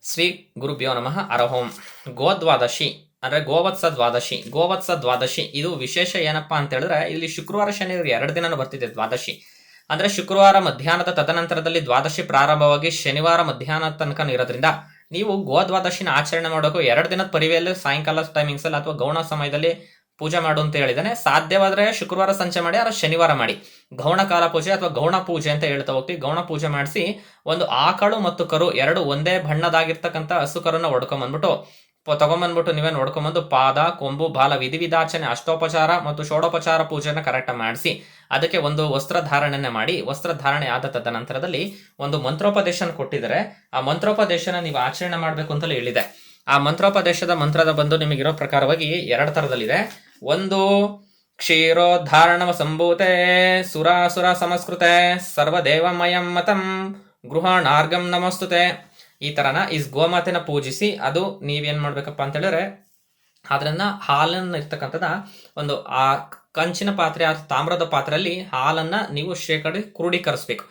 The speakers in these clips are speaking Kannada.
ಶ್ರೀ ಗುರುಭ್ಯೋ ನಮಃ. ಅರಹೋಂ. ಗೋದ್ವಾದಶಿ ಅಂದ್ರೆ ಗೋವತ್ಸ ದ್ವಾದಶಿ ಇದು ವಿಶೇಷ ಏನಪ್ಪಾ ಅಂತ ಹೇಳಿದ್ರೆ, ಇಲ್ಲಿ ಶುಕ್ರವಾರ ಶನಿವಾರ 2 ದಿನ ಬರ್ತಿದೆ ದ್ವಾದಶಿ. ಅಂದ್ರೆ ಶುಕ್ರವಾರ ಮಧ್ಯಾಹ್ನದ ತದನಂತರದಲ್ಲಿ ದ್ವಾದಶಿ ಪ್ರಾರಂಭವಾಗಿ ಶನಿವಾರ ಮಧ್ಯಾಹ್ನ ತನಕ ಇರೋದ್ರಿಂದ ನೀವು ಗೋದ್ವಾದಶಿನ ಆಚರಣೆ ಮಾಡೋಕೆ 2 ದಿನದ ಪರಿವೆಯಲ್ಲಿ ಸಾಯಂಕಾಲ ಟೈಮಿಂಗ್ಸ್ ಅಲ್ಲಿ ಅಥವಾ ಗೌಣ ಸಮಯದಲ್ಲಿ ಪೂಜೆ ಮಾಡು ಅಂತ ಹೇಳಿದಾನೆ. ಸಾಧ್ಯವಾದ್ರೆ ಶುಕ್ರವಾರ ಸಂಚೆ ಮಾಡಿ, ಅಥವಾ ಶನಿವಾರ ಮಾಡಿ. ಗೌಣ ಕಾಲ ಪೂಜೆ ಅಥವಾ ಗೌಣ ಪೂಜೆ ಅಂತ ಹೇಳ್ತಾ ಹೋಗ್ತೀವಿ. ಗೌಣ ಪೂಜೆ ಮಾಡಿಸಿ ಒಂದು ಆಕಳು ಮತ್ತು ಕರು ಎರಡು ಒಂದೇ ಬಣ್ಣದಾಗಿರ್ತಕ್ಕಂಥ ಹಸು ಕರುನ ಹೊಡ್ಕೊಂಬಂದ್ಬಿಟ್ಟು ತಗೊಂಬಂದ್ಬಿಟ್ಟು ನೀವೇನು ಹೊಡ್ಕೊಂಬಂದು ಪಾದ ಕೊಂಬು ಬಾಲ ವಿಧಿವಿಧಾಚನೆ ಅಷ್ಟೋಪಚಾರ ಮತ್ತು ಷೋಡೋಪಚಾರ ಪೂಜೆನ ಕರೆಕ್ಟ್ ಮಾಡಿಸಿ ಅದಕ್ಕೆ ಒಂದು ವಸ್ತ್ರಧಾರಣೆನೆ ಮಾಡಿ, ವಸ್ತ್ರಧಾರಣೆ ಆದ ತದನಂತರದಲ್ಲಿ ಒಂದು ಮಂತ್ರೋಪದೇಶನ ಕೊಟ್ಟಿದ್ದಾರೆ. ಆ ಮಂತ್ರೋಪದೇಶನ ನೀವು ಆಚರಣೆ ಮಾಡಬೇಕು ಅಂತಲೇ ಹೇಳಿದೆ. ಆ ಮಂತ್ರೋಪದೇಶದ ಮಂತ್ರದ ಬಂದು ನಿಮಗಿರೋ ಪ್ರಕಾರವಾಗಿ 2 ತರದಲ್ಲಿದೆ. ಒಂದು ಕ್ಷೀರೋದ್ಧಾರಣವ ಸಂಭೂತೆ ಸುರಾಸುರ ಸಮಸ್ಕೃತೆ ಸರ್ವದೇವಮಯಂ ಮತಂ ಗೃಹಾಣಾರ್ಗಂ ನಮಸ್ತುತೆ. ಈ ತರನ ಗೋಮಾತೆನ ಪೂಜಿಸಿ ಅದು ನೀವೇನ್ ಮಾಡ್ಬೇಕಪ್ಪ ಅಂತ ಹೇಳಿದ್ರೆ, ಅದನ್ನ ಹಾಲನ್ನ ಇರ್ತಕ್ಕಂಥದ ಒಂದು ಆ ಕಂಚಿನ ಪಾತ್ರೆ ಆ ತಾಮ್ರದ ಪಾತ್ರೆಯಲ್ಲಿ ಹಾಲನ್ನ ನೀವು ಕ್ರೋಢೀಕರಿಸ್ಬೇಕು.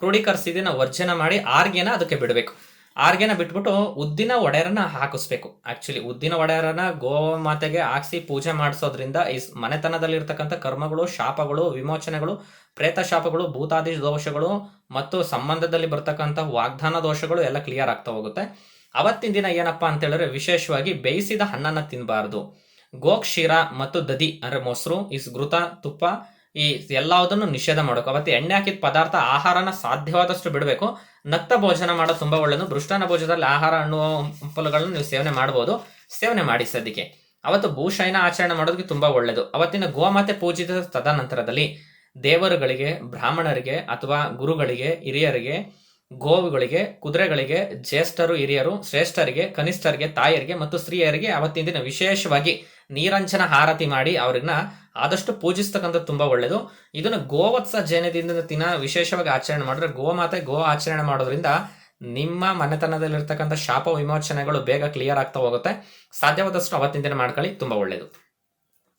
ಕ್ರೋಢೀಕರಿಸಿದನ್ನ ವರ್ಜನ ಮಾಡಿ ಆರ್ಗೆನ ಅದಕ್ಕೆ ಬಿಡಬೇಕು. ಆರ್ಗೆನ ಬಿಟ್ಬಿಟ್ಟು ಉದ್ದಿನ ಒಡೆಯರನ್ನ ಹಾಕಿಸ್ಬೇಕು. ಆಕ್ಚುಲಿ ಉದ್ದಿನ ಒಡೆಯರನ್ನ ಗೋಮಾತೆಗೆ ಹಾಕಿಸಿ ಪೂಜೆ ಮಾಡಿಸೋದ್ರಿಂದ ಈ ಮನೆತನದಲ್ಲಿರ್ತಕ್ಕಂಥ ಕರ್ಮಗಳು, ಶಾಪಗಳು, ವಿಮೋಚನೆಗಳು, ಪ್ರೇತ ಶಾಪಗಳು, ಭೂತಾದಿ ದೋಷಗಳು ಮತ್ತು ಸಂಬಂಧದಲ್ಲಿ ಬರ್ತಕ್ಕಂಥ ವಾಗ್ದಾನ ದೋಷಗಳು ಎಲ್ಲ ಕ್ಲಿಯರ್ ಆಗ್ತಾ ಹೋಗುತ್ತೆ. ಅವತ್ತಿನ ದಿನ ಏನಪ್ಪಾ ಅಂತ ಹೇಳಿದ್ರೆ, ವಿಶೇಷವಾಗಿ ಬೇಯಿಸಿದ ಹಣ್ಣನ್ನ ತಿನ್ನಬಾರದು. ಗೋಕ್ಷೀರ ಮತ್ತು ದಧಿ ಅಂದ್ರೆ ಮೊಸರು, ಘೃತ, ತುಪ್ಪ ಈ ಎಲ್ಲದನ್ನು ನಿಷೇಧ ಮಾಡಬೇಕು. ಅವತ್ತು ಎಣ್ಣೆ ಹಾಕಿದ ಪದಾರ್ಥ ಆಹಾರನ ಸಾಧ್ಯವಾದಷ್ಟು ಬಿಡಬೇಕು. ನಕ್ತ ಭೋಜನ ಮಾಡೋದು ತುಂಬಾ ಒಳ್ಳೆಯದು. ಮೃಷ್ಟಾನ್ನ ಭೋಜನದಲ್ಲಿ ಆಹಾರ ಹಣ್ಣು ಹಂಪಲುಗಳನ್ನು ನೀವು ಸೇವನೆ ಮಾಡಬಹುದು. ಸೇವನೆ ಮಾಡಿ ಸದ್ಯಕ್ಕೆ. ಅವತ್ತು ಭೂಶಯನ ಆಚರಣೆ ಮಾಡೋದಕ್ಕೆ ತುಂಬಾ ಒಳ್ಳೆಯದು. ಅವತ್ತಿನ ಗೋಮಾತೆ ಪೂಜಿತ ತದನಂತರದಲ್ಲಿ ದೇವರುಗಳಿಗೆ, ಬ್ರಾಹ್ಮಣರಿಗೆ ಅಥವಾ ಗುರುಗಳಿಗೆ, ಹಿರಿಯರಿಗೆ, ಗೋವುಗಳಿಗೆ, ಕುದುರೆಗಳಿಗೆ, ಜ್ಯೇಷ್ಠರು, ಹಿರಿಯರು, ಶ್ರೇಷ್ಠರಿಗೆ, ಕನಿಷ್ಠರಿಗೆ, ತಾಯರಿಗೆ ಮತ್ತು ಸ್ತ್ರೀಯರಿಗೆ ಅವತ್ತಿನ ದಿನ ವಿಶೇಷವಾಗಿ ನೀರಂಜನ ಹಾರತಿ ಮಾಡಿ ಅವ್ರನ್ನ ಆದಷ್ಟು ಪೂಜಿಸ್ತಕ್ಕಂಥ ತುಂಬಾ ಒಳ್ಳೆಯದು. ಇದನ್ನು ಗೋವತ್ಸ ಜಯಂತಿಯಿಂದ ದಿನ ವಿಶೇಷವಾಗಿ ಆಚರಣೆ ಮಾಡಿದ್ರೆ, ಗೋಮಾತೆ ಗೋ ಆಚರಣೆ ಮಾಡೋದ್ರಿಂದ ನಿಮ್ಮ ಮನೆತನದಲ್ಲಿರ್ತಕ್ಕಂಥ ಶಾಪ ವಿಮೋಚನೆಗಳು ಬೇಗ ಕ್ಲಿಯರ್ ಆಗ್ತಾ ಹೋಗುತ್ತೆ. ಸಾಧ್ಯವಾದಷ್ಟು ಅವತ್ತಿನ ದಿನ ಮಾಡ್ಕೊಳ್ಳಿ, ತುಂಬಾ ಒಳ್ಳೆಯದು.